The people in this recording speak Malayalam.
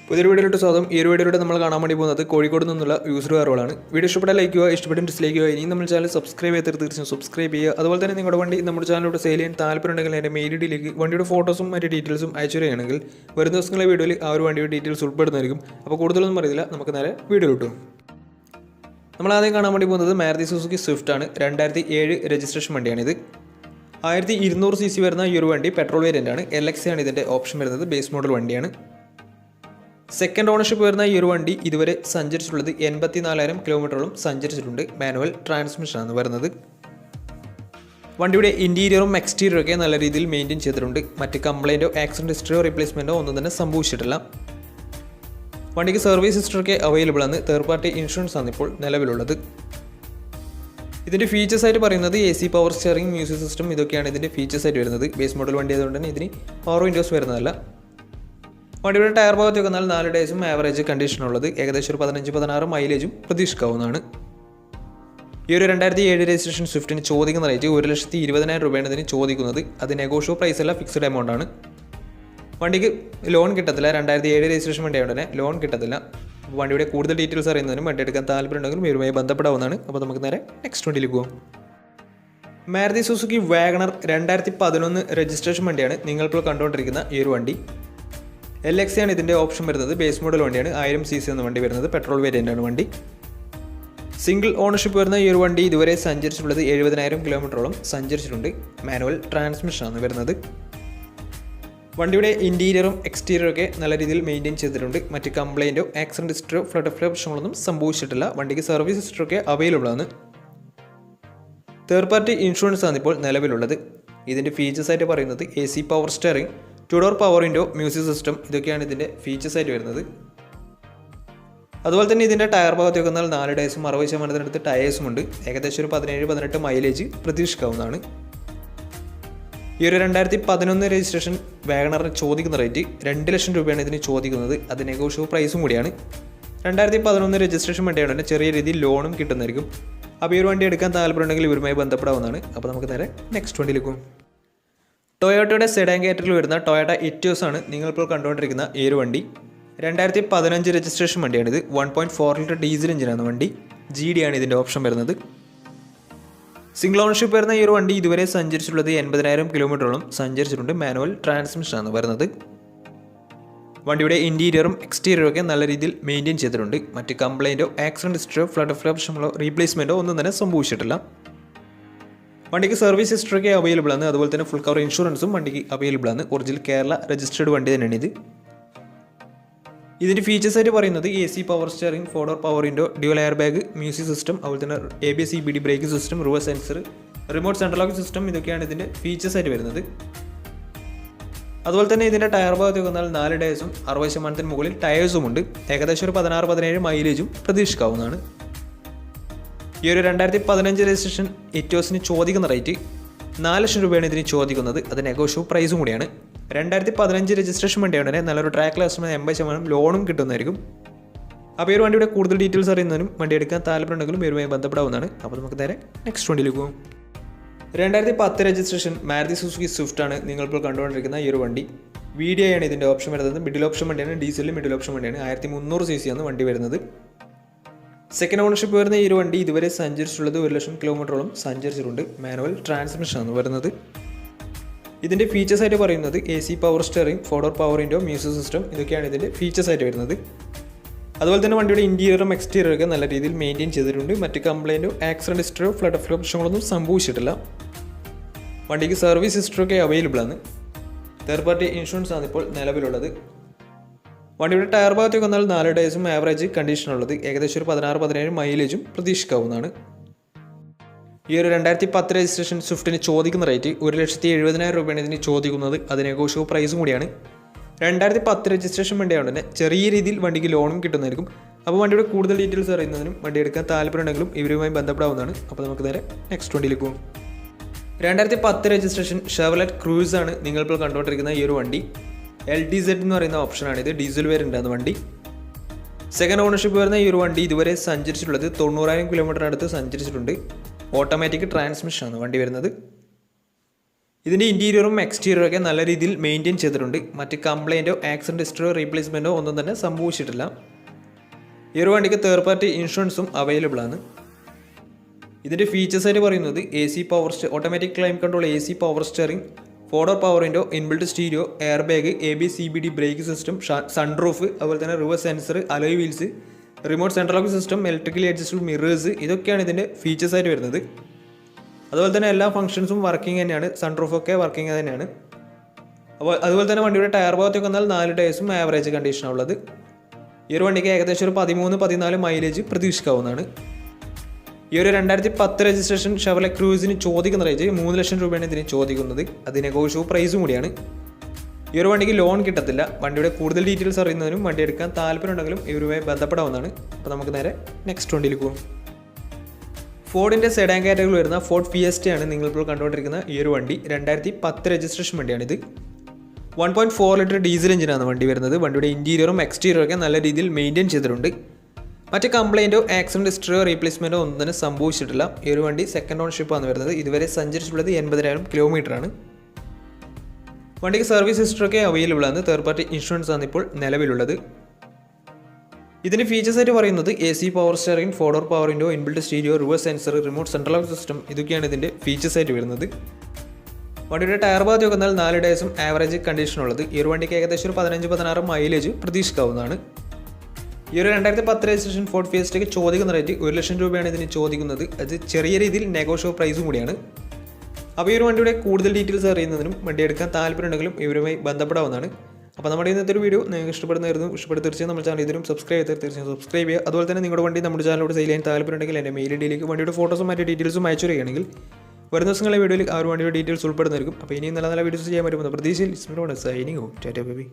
പുതിയൊരു വീഡിയോയിലോട്ട് സ്വാഗതം. ഈ ഒരു വീഡിയോയിലൂടെ നമ്മൾ കാണാൻ വേണ്ടി പോകുന്നത് കോഴിക്കോട് നിന്നുള്ള യൂസർ കാറുകളാണ്. വീഡിയോ ഇഷ്ടപ്പെട്ടാൽ ലൈക്ക് ചെയ്യുക, ഇഷ്ടപ്പെട്ട് ഡിസ്ലൈക്ക് ചെയ്യുക. ഇനി നമ്മൾ ചാനൽ സബ്സ്ക്രൈബ് ചെയ്ത് തീർച്ചയായും സബ്സ്ക്രൈബ് ചെയ്യുക. അതുപോലെ തന്നെ നിങ്ങളുടെ വണ്ടി നമ്മുടെ ചാനലിലൂടെ സെയിൽ ചെയ്യാൻ താല്പര്യമുണ്ടെങ്കിൽ എൻ്റെ മെയിൽ ഐഡിയിലേക്ക് വണ്ടിയുടെ ഫോട്ടോസും മറ്റ് ഡീറ്റെയിൽസും അയച്ചു തരികയാണെങ്കിൽ വരുന്ന ദിവസങ്ങളിലെ വീഡിയോയിൽ ആ ഒരു വണ്ടിയുടെ ഡീറ്റെയിൽസ് ഉൾപ്പെടുന്നതായിരിക്കും. അപ്പോൾ കൂടുതലൊന്നും അറിയില്ല, നമുക്ക് നേരെ വീഡിയോ കിട്ടും. നമ്മൾ ആദ്യം കാണാൻ വേണ്ടി പോകുന്നത് മാരുതി സുസുക്കി സ്വിഫ്റ്റ് ആണ്. 2007 രജിസ്ട്രേഷൻ വണ്ടിയാണിത്. 1200 cc വരുന്ന ഈ ഒരു വണ്ടി പെട്രോൾ വേരിയൻ്റ് ആണ്. LX ആണ് ഇതിൻ്റെ ഓപ്ഷൻ വരുന്നത്. ബേസ് മോഡൽ വണ്ടിയാണ്. സെക്കൻഡ് ഓണർഷിപ്പ് വരുന്ന ഈ ഒരു വണ്ടി ഇതുവരെ സഞ്ചരിച്ചിട്ടുള്ളത് 84,000 കിലോമീറ്ററോളം സഞ്ചരിച്ചിട്ടുണ്ട്. മാനുവൽ ട്രാൻസ്മിഷനാണ് വരുന്നത്. വണ്ടിയുടെ ഇൻറ്റീരിയറും എക്സ്റ്റീരിയറും ഒക്കെ നല്ല രീതിയിൽ മെയിൻറ്റെയിൻ ചെയ്തിട്ടുണ്ട്. മറ്റ് കംപ്ലൈൻറ്റോ ആക്സിഡൻറ്റ് ഹിസ്റ്ററിയോ റീപ്ലേസ്മെൻറ്റോ ഒന്നും തന്നെ സംഭവിച്ചിട്ടില്ല. വണ്ടിക്ക് സർവീസ് ഹിസ്റ്ററൊക്കെ അവൈലബിൾ ആണ്. തേർഡ് പാർട്ടി ഇൻഷുറൻസ് ആണ് ഇപ്പോൾ നിലവിലുള്ളത്. ഇതിൻ്റെ ഫീച്ചേഴ്സ് ആയിട്ട് പറയുന്നത് AC power steering, music system, ഇതൊക്കെയാണ് ഇതിൻ്റെ ഫീച്ചേഴ്സ് ആയിട്ട് വരുന്നത്. ബേസ് മോഡൽ വണ്ടി ആയതുകൊണ്ട് തന്നെ ഇതിന് പവർ വിൻഡോസ് വരുന്നതല്ല. വണ്ടിയുടെ ടയർ ഭാഗത്തേക്ക് വന്നാൽ 4 ഡേയ്സും ആവറേജ് കണ്ടീഷനുള്ളത്. ഏകദേശം ഒരു 15-16 മൈലേജും പ്രതീക്ഷിക്കാവുന്നതാണ്. ഈ ഒരു 2007 രജിസ്ട്രേഷൻ സ്വിഫ്റ്റിന് ചോദിക്കുന്ന റേറ്റ് 1,20,000 രൂപയാണ് ഇതിന് ചോദിക്കുന്നത്. അത് നെഗോഷ്യോ പ്രൈസ് അല്ല, ഫിക്സ്ഡ് എമൗണ്ട് ആണ്. വണ്ടിക്ക് ലോൺ കിട്ടത്തില്ല. 2007 രജിസ്ട്രേഷൻ വണ്ടി ആയതുകൊണ്ട് തന്നെ ലോൺ കിട്ടത്തില്ല. വണ്ടിയുടെ കൂടുതൽ ഡീറ്റെയിൽസ് അറിയുന്നതിനും വണ്ടി എടുക്കാൻ താല്പര്യമുണ്ടെങ്കിലും ഇവരുമായി ബന്ധപ്പെടാവുന്നതാണ്. അപ്പോൾ നമുക്ക് നേരെ നെക്സ്റ്റ് വണ്ടിയിലേക്ക് പോകാം. മാരുതി സുസുക്കി വാഗണർ 2011 രജിസ്ട്രേഷൻ വണ്ടിയാണ് നിങ്ങളിപ്പോൾ കണ്ടുകൊണ്ടിരിക്കുന്ന ഈ ഒരു വണ്ടി. LX ആണ് ഇതിൻ്റെ ഓപ്ഷൻ വരുന്നത്. ബേസ് മോഡൽ വണ്ടിയാണ്. 1000 cc എന്ന വണ്ടി വരുന്നത്. പെട്രോൾ വേരിയൻ്റ് ആണ് വണ്ടി. സിംഗിൾ ഓണർഷിപ്പ് വരുന്ന ഈ ഒരു വണ്ടി ഇതുവരെ സഞ്ചരിച്ചിട്ടുള്ളത് 70,000 കിലോമീറ്ററോളം സഞ്ചരിച്ചിട്ടുണ്ട്. മാനുവൽ ട്രാൻസ്മിഷനാണ് വരുന്നത്. വണ്ടിയുടെ ഇൻറ്റീരിയറും എക്സ്റ്റീരിയറും ഒക്കെ നല്ല രീതിയിൽ മെയിൻറ്റെയിൻ ചെയ്തിട്ടുണ്ട്. മറ്റ് കംപ്ലൈൻറ്റോ ആക്സിഡൻറ്റ് ഹിസ്റ്ററോ ഫ്ലഡ് പ്രശ്നങ്ങളൊന്നും സംഭവിച്ചിട്ടില്ല. വണ്ടിക്ക് സർവീസ് ഹിസ്റ്ററൊക്കെ അവൈലബിൾ ആണ്. തേർഡ് പാർട്ടി ഇൻഷുറൻസ് ആണ് ഇപ്പോൾ നിലവിലുള്ളത്. ഇതിൻ്റെ ഫീച്ചേഴ്സ് ആയിട്ട് പറയുന്നത് AC power steering, 2-door power window, music system, ഇതൊക്കെയാണ് ഇതിൻ്റെ ഫീച്ചേഴ്സ് ആയിട്ട് വരുന്നത്. അതുപോലെ തന്നെ ഇതിൻ്റെ ടയർ ഭാഗത്തേക്ക് വന്നാൽ 4 ഡേയ്സും 60% ടയേഴ്സും ഉണ്ട്. ഏകദേശം ഒരു 17-18 മൈലേജ് പ്രതീക്ഷിക്കാവുന്നതാണ്. ഈ ഒരു 2011 രജിസ്ട്രേഷൻ വാഗണറിന് ചോദിക്കുന്ന റേറ്റ് 2 ലക്ഷം രൂപയാണ് ഇതിന് ചോദിക്കുന്നത്. അത് നെഗോഷ്യോ പ്രൈസും കൂടിയാണ്. 2011 രജിസ്ട്രേഷൻ വണ്ടിയാണ് തന്നെ ചെറിയ രീതിയിൽ ലോണും കിട്ടുന്നതായിരിക്കും. അപ്പോൾ ഈ ഒരു വണ്ടി എടുക്കാൻ താല്പര്യമുണ്ടെങ്കിൽ ഇവരുമായി ബന്ധപ്പെടാവുന്നതാണ്. അപ്പോൾ നമുക്ക് നേരെ നെക്സ്റ്റ് വണ്ടിയിലേക്ക് പോകും. ടൊയോട്ടയുടെ സെഡാൻ കാറ്റഗറിയിൽ വരുന്ന ടൊയോട്ട ഇറ്റിയോസ് ആണ് നിങ്ങളിപ്പോൾ കണ്ടുകൊണ്ടിരിക്കുന്ന ഈ ഒരു വണ്ടി. 2015 രജിസ്ട്രേഷൻ വണ്ടിയാണിത്. 1.4 ലിറ്റർ ഡീസൽ എഞ്ചിനാണ് വണ്ടി. GD ആണ് ഇതിൻ്റെ ഓപ്ഷൻ വരുന്നത്. സിംഗിൾ ഓണർഷിപ്പ് വരുന്ന ഈ ഒരു വണ്ടി ഇതുവരെ സഞ്ചരിച്ചിട്ടുള്ളത് 80,000 കിലോമീറ്ററോളം സഞ്ചരിച്ചിട്ടുണ്ട്. മാനുവൽ ട്രാൻസ്മിഷനാണ് വരുന്നത്. വണ്ടിയുടെ ഇൻറ്റീരിയറും എക്സ്റ്റീരിയറും ഒക്കെ നല്ല രീതിയിൽ മെയിൻറ്റെയിൻ ചെയ്തിട്ടുണ്ട്. മറ്റ് കംപ്ലൈൻറ്റോ ആക്സിഡൻറ്റ് ഹിസ്റ്ററിയോ ഫ്ലഡ് പ്രശ്നങ്ങളോ റീപ്ലേസ്മെൻറ്റോ ഒന്നും തന്നെ സംഭവിച്ചിട്ടില്ല. വണ്ടിക്ക് സർവീസ് ഹിസ്റ്ററൊക്കെ അവൈലബിൾ ആണ്. അതുപോലെ തന്നെ ഫുൾ കവർ ഇൻഷുറൻസും വണ്ടിക്ക് അവൈലബിൾ ആണ്. ഒറിജിനൽ കേരള രജിസ്റ്റേർഡ് വണ്ടി തന്നെയാണ് ഇത്. ഇതിൻ്റെ ഫീച്ചേഴ്സ് ആയിട്ട് പറയുന്നത് AC power steering, 4-door power window, dual air bag, music system, അതുപോലെ തന്നെ ABS EBD braking system, reverse sensor, remote central lock system, ഇതൊക്കെയാണ് ഇതിൻ്റെ ഫീച്ചേഴ്സ് ആയിട്ട് വരുന്നത്. അതുപോലെ തന്നെ ഇതിൻ്റെ ടയർ ഭാഗത്തേക്ക് വന്നാൽ 4 ഡേയ്സും 60% മുകളിൽ ടയേഴ്സും ഉണ്ട്. ഏകദേശം ഒരു 16-17 മൈലേജും പ്രതീക്ഷിക്കാവുന്നതാണ്. ഈ ഒരു 2015 രജിസ്ട്രേഷൻ ഇറ്റിയോസിന് ചോദിക്കുന്ന റേറ്റ് 4 ലക്ഷം രൂപയാണ് ഇതിന് ചോദിക്കുന്നത്. അത് നെഗോഷ്യോ പ്രൈസും കൂടിയാണ്. 2015 രജിസ്ട്രേഷൻ വണ്ടിയാണ് തന്നെ നല്ലൊരു ട്രാക്ക് ലാസ്റ്റ് 80% ലോണും കിട്ടുന്നതായിരിക്കും. അപ്പോൾ ഈ ഒരു വണ്ടിയുടെ കൂടുതൽ ഡീറ്റെയിൽസ് അറിയുന്നതിനും വണ്ടി എടുക്കാൻ താല്പര്യമുണ്ടെങ്കിലും ഇവരുമായി ബന്ധപ്പെടാവുന്നതാണ്. അപ്പോൾ നമുക്ക് നേരെ നെക്സ്റ്റ് വണ്ടിയിലേക്ക് പോകും. 2010 രജിസ്ട്രേഷൻ മാരുതി സുസുക്കി സ്വിഫ്റ്റ് ആണ് നിങ്ങളിപ്പോൾ കണ്ടുകൊണ്ടിരിക്കുന്ന ഈ ഒരു വണ്ടി. VDI ആണ് ഇതിൻ്റെ ഓപ്ഷൻ വരുന്നത്. മിഡിൽ ഓപ്ഷൻ വണ്ടിയാണ്. ഡീസലിൽ മിഡിൽ ഓപ്ഷൻ വണ്ടിയാണ്. 1300 cc ആണ് വണ്ടി വരുന്നത്. സെക്കൻഡ് ഓണർഷിപ്പ് വരുന്ന ഈ ഒരു വണ്ടി ഇതുവരെ സഞ്ചരിച്ചിട്ടുള്ളത് 1 ലക്ഷം കിലോമീറ്ററോളം സഞ്ചരിച്ചിട്ടുണ്ട്. മാനുവൽ ട്രാൻസ്മിഷനാണ് വരുന്നത്. ഇതിൻ്റെ ഫീച്ചേഴ്സ് ആയിട്ട് പറയുന്നത് AC power steering, 4-door power window, music system, ഇതൊക്കെയാണ് ഇതിൻ്റെ ഫീച്ചേഴ്സ് ആയിട്ട് വരുന്നത്. അതുപോലെ തന്നെ വണ്ടിയുടെ ഇൻറ്റീരിയറും എക്സ്റ്റീരിയറും ഒക്കെ നല്ല രീതിയിൽ മെയിൻറ്റെയിൻ ചെയ്തിട്ടുണ്ട്. മറ്റ് കംപ്ലൈൻറ്റോ ആക്സിഡൻറ്റ് ഹിസ്റ്ററിയോ ഫ്ലഡ് പ്രശ്നങ്ങളൊന്നും സംഭവിച്ചിട്ടില്ല. വണ്ടിക്ക് സർവീസ് ഹിസ്റ്ററൊക്കെ അവൈലബിൾ ആണ്. തേർഡ് പാർട്ടി ഇൻഷുറൻസ് ആണ് ഇപ്പോൾ നിലവിലുള്ളത്. വണ്ടിയുടെ ടയർ ഭാഗത്തേക്ക് വന്നാൽ 4 ഡേയ്സും ആവറേജ് കണ്ടീഷനുള്ളത്. ഏകദേശം ഒരു 16-17 മൈലേജും പ്രതീക്ഷിക്കാവുന്നതാണ്. ഈ ഒരു 2010 രജിസ്ട്രേഷൻ സ്വിഫ്റ്റിന് ചോദിക്കുന്ന റേറ്റ് 1,70,000 രൂപയാണ് ഇതിന് ചോദിക്കുന്നത്. അത് നെഗോഷ്യോ പ്രൈസും കൂടിയാണ്. 2010 രജിസ്ട്രേഷൻ വണ്ടിയായതുകൊണ്ട് തന്നെ ചെറിയ രീതിയിൽ വണ്ടിക്ക് ലോണും കിട്ടുന്നതായിരിക്കും. അപ്പോൾ വണ്ടിയുടെ കൂടുതൽ ഡീറ്റെയിൽസ് അറിയുന്നതിനും വണ്ടി എടുക്കാൻ താല്പര്യമുണ്ടെങ്കിലും ഇവരുമായി ബന്ധപ്പെടാവുന്നതാണ്. അപ്പോൾ നമുക്ക് നേരെ നെക്സ്റ്റ് വണ്ടിയിലേക്ക് പോകും. 2010 രജിസ്ട്രേഷൻ ഷെവർലെറ്റ് ക്രൂസ് ആണ് നിങ്ങളിപ്പോൾ കണ്ടുകൊണ്ടിരിക്കുന്ന ഈ ഒരു വണ്ടി. LDZ എന്ന് പറയുന്ന ഓപ്ഷനാണ് ഇത്. ഡീസൽ വേരിയൻ്റ് ആണ് വണ്ടി. സെക്കൻഡ് ഓണർഷിപ്പ് വരുന്ന ഈ ഒരു വണ്ടി ഇതുവരെ സഞ്ചരിച്ചിട്ടുള്ളത് 90,000 കിലോമീറ്ററിനടുത്ത് സഞ്ചരിച്ചിട്ടുണ്ട്. ഓട്ടോമാറ്റിക് ട്രാൻസ്മിഷനാണ് വണ്ടി വരുന്നത്. ഇതിൻ്റെ ഇൻറ്റീരിയറും എക്സ്റ്റീരിയറും ഒക്കെ നല്ല രീതിയിൽ മെയിൻറ്റെയിൻ ചെയ്തിട്ടുണ്ട്. മറ്റ് കംപ്ലൈൻറ്റോ ആക്സിഡൻറ്റ് ഹിസ്റ്ററിയോ റീപ്ലേസ്മെൻറ്റോ ഒന്നും തന്നെ സംഭവിച്ചിട്ടില്ല. ഈ ഒരു വണ്ടിക്ക് തേർഡ് പാർട്ടി ഇൻഷുറൻസും അവൈലബിൾ ആണ്. ഇതിൻ്റെ ഫീച്ചേഴ്സായിട്ട് പറയുന്നത് automatic climate control, AC power steering, 4-door power window, inbuilt stereo, air bag, ABS CBD brake system, sunroof, അതുപോലെ തന്നെ reverse sensor, alloy wheels, remote central lock system, electrically adjustable mirrors, ഇതൊക്കെയാണ് ഇതിൻ്റെ ഫീച്ചേഴ്സായിട്ട് വരുന്നത്. അതുപോലെ തന്നെ എല്ലാ ഫംഗ്ഷൻസും വർക്കിംഗ് തന്നെയാണ്. സൺറൂഫൊക്കെ വർക്കിംഗ് തന്നെയാണ്. അതുപോലെ തന്നെ വണ്ടിയുടെ ടയർ ഭാഗത്തൊക്കെ വന്നാൽ 4 ടയേഴ്സും ആവറേജ് കണ്ടീഷനാണ് ഉള്ളത്. ഈ ഒരു വണ്ടിക്ക് ഏകദേശം ഒരു 13-14 മൈലേജ് പ്രതീക്ഷിക്കാവുന്നതാണ്. ഈ ഒരു 2010 രജിസ്ട്രേഷൻ ഷെവർലെ ക്രൂസിന് ചോദിക്കുന്ന റേറ്റ് 3 ലക്ഷം രൂപയാണ് ഇതിന് ചോദിക്കുന്നത്. അത് നെഗോഷ്യബിൾ പ്രൈസും കൂടിയാണ്. ഈ ഒരു വണ്ടിക്ക് ലോൺ കിട്ടത്തില്ല. വണ്ടിയുടെ കൂടുതൽ ഡീറ്റെയിൽസ് അറിയുന്നതിനും വണ്ടി എടുക്കാൻ താല്പര്യമുണ്ടെങ്കിലും ഇവരുമായി ബന്ധപ്പെടാവുന്നതാണ്. അപ്പോൾ നമുക്ക് നേരെ നെക്സ്റ്റ് വണ്ടിയിലേക്ക് പോകും. ഫോർഡിൻ്റെ സെഡാൻ കാറ്റഗറിയിൽ വരുന്ന ഫോർഡ് ഫിയസ്റ്റയാണ് നിങ്ങളിപ്പോൾ കണ്ടുകൊണ്ടിരിക്കുന്ന ഈ ഒരു വണ്ടി. 2010 രജിസ്ട്രേഷൻ വണ്ടിയാണിത്. 1.4 ലിറ്റർ ഡീസൽ എഞ്ചിനാണ് വണ്ടി വരുന്നത്. വണ്ടിയുടെ ഇൻറ്റീരിയറും എക്സ്റ്റീരിയറും ഒക്കെ നല്ല രീതിയിൽ മെയിൻറ്റെയിൻ ചെയ്തിട്ടുണ്ട്. മറ്റ് കംപ്ലൈൻറ്റോ ആക്സിഡൻറ്റ് ഹിസ്റ്ററിയോ റീപ്ലേസ്മെൻറ്റോ ഒന്നും തന്നെ സംഭവിച്ചിട്ടില്ല. ഈ ഒരു വണ്ടി സെക്കൻഡ് ഓൺഷിപ്പാണ് വരുന്നത്. ഇതുവരെ സഞ്ചരിച്ചിട്ടുള്ളത് 80,000 കിലോമീറ്ററാണ്. വണ്ടിക്ക് സർവീസ് ഹിസ്റ്ററൊക്കെ അവൈലബിൾ ആണ്. തേർഡ് പാർട്ടി ഇൻഷുറൻസ് ആണ് ഇപ്പോൾ നിലവിലുള്ളത്. ഇതിൻ്റെ ഫീച്ചേഴ്സായിട്ട് പറയുന്നത് AC power steering, 4-door power window, inbuilt stereo, reverse sensor, remote central lock system, ഇതൊക്കെയാണ് ഇതിൻ്റെ ഫീച്ചേഴ്സായിട്ട് വരുന്നത്. വണ്ടിയുടെ ടയർ ഭാഗത്തൊക്കെ വന്നാൽ 4 ടയേഴ്സും ആവറേജ് കണ്ടീഷനുള്ളത്. ഈ ഒരു വണ്ടിക്ക് ഏകദേശം ഒരു 15-16 മൈലേജ് പ്രതീക്ഷിക്കാവുന്നതാണ്. ഈ ഒരു 2010 രജിസ്ട്രേഷൻ ഫോർഡ് ഫിയസ്റ്റയ്ക്ക് ചോദിക്കുന്ന റേറ്റ് 1 ലക്ഷം രൂപയാണ് ഇതിന് ചോദിക്കുന്നത്. അത് ചെറിയ രീതിയിൽ നെഗോഷ്യബിൾ പ്രൈസും കൂടിയാണ്. അപ്പോൾ ഈ ഒരു വണ്ടിയുടെ കൂടുതൽ ഡീറ്റെയിൽസ് അറിയുന്നതിനും വണ്ടി എടുക്കാൻ താല്പര്യമുണ്ടെങ്കിലും ഇവരുമായി ബന്ധപ്പെടാവുന്നതാണ്. അപ്പോൾ നമ്മുടെ ഇന്നത്തെ ഒരു വീഡിയോ നിങ്ങൾക്ക് ഇഷ്ടപ്പെടുന്നതായിരുന്നു. തീർച്ചയായും നമ്മുടെ ചാനൽ ഇതിലും സബ്സ്ക്രൈബ് ചെയ്യുക. അതുപോലെ തന്നെ നിങ്ങളുടെ വണ്ടി നമ്മുടെ ചാനലോട് സെയിൽ ചെയ്യാൻ താല്പര്യമുണ്ടെങ്കിൽ എൻ്റെ മെയിൽ ഐഡിയിലേക്ക് വണ്ടിയുടെ ഫോട്ടോസും മറ്റു ഡീറ്റെയിൽസും അയച്ചു തരികയാണെങ്കിൽ വരുന്ന ദിവസങ്ങളിലെ വീഡിയോയിൽ ആ ഒരു വണ്ടിയുടെ ഡീറ്റെയിൽസ് ഉൾപ്പെടുന്നതായിരിക്കും. അപ്പോൾ ഇനിയും നല്ല നല്ല വീഡിയോസ് ചെയ്യാൻ പറ്റുമെന്ന് പ്രതീക്ഷയിൽ സൈനിങ് ടാറ്റാ ബേബി.